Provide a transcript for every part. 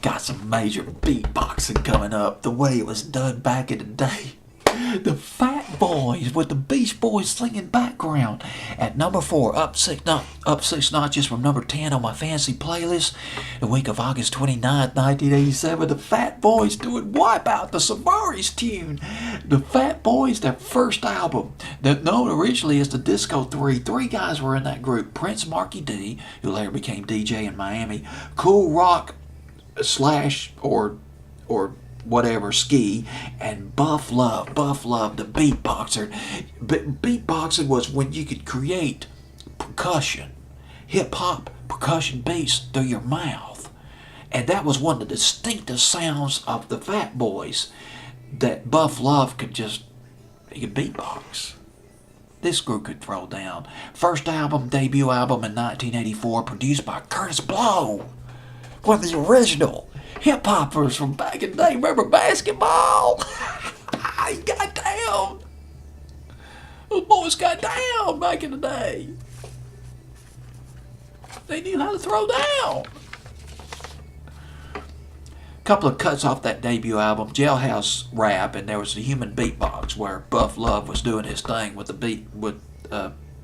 got some major beatboxing coming up the way it was done back in the day. The Fat Boys with the Beach Boys singing background. At number 4, up six notches from number 10 on my fancy playlist. The week of August 29th, 1987, the Fat Boys doing Wipeout, the Safari's tune. The Fat Boys, their first album, known originally as the Disco 3. 3 guys were in that group. Prince Marky D, who later became Deejay in Miami. Cool Rock slash or whatever, Ski, and Buff Love, the beatboxer. Beatboxing was when you could create percussion, hip-hop percussion beats through your mouth. And that was one of the distinctive sounds of the Fat Boys, that Buff Love he could beatbox. This group could throw down. First debut album in 1984, produced by Curtis Blow. One of the original hip-hoppers from back in the day. Remember basketball? He got down. Those boys got down back in the day. They knew how to throw down. A couple of cuts off that debut album, Jailhouse Rap, and there was the Human Beatbox, where Buff Love was doing his thing with the beat,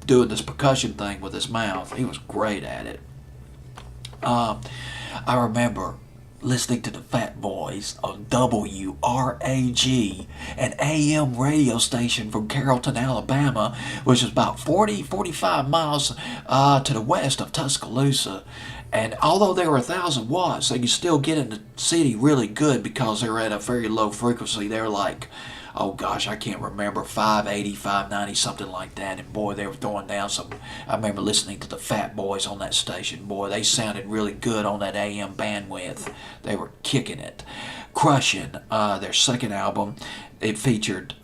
doing this percussion thing with his mouth. He was great at it. I remember listening to the Fat Boys on WRAG, an AM radio station from Carrollton, Alabama, which is about 45 miles to the west of Tuscaloosa. And although they were 1,000 watts, they could still get in the city really good because they were at a very low frequency. They were like, oh gosh, I can't remember, 580, 590, something like that. And boy, they were throwing down some. I remember listening to the Fat Boys on that station. Boy, they sounded really good on that AM bandwidth. They were kicking it. Crushing, their second album, it featured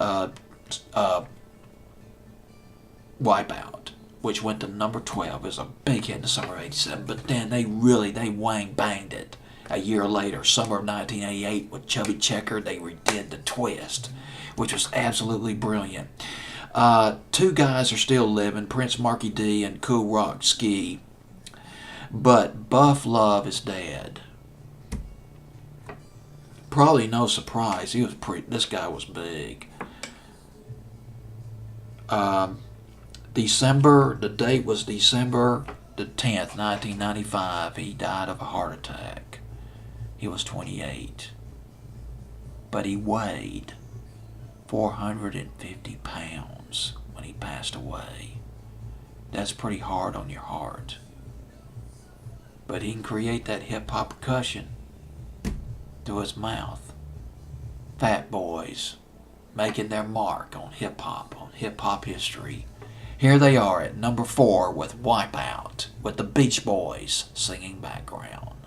Wipeout, which went to number 12. It was a big hit in the summer of 87. But then they wang banged it. A year later, summer of 1988, with Chubby Checker, they redid the twist, which was absolutely brilliant. 2 guys are still living, Prince Marky D and Cool Rock Ski, but Buff Love is dead. Probably no surprise. This guy was big. The date was December the 10th, 1995. He died of a heart attack. He was 28. But he weighed 450 pounds when he passed away. That's pretty hard on your heart. But he can create that hip-hop percussion through his mouth. Fat Boys making their mark on hip-hop history. Here they are at number 4 with Wipeout, with the Beach Boys singing background.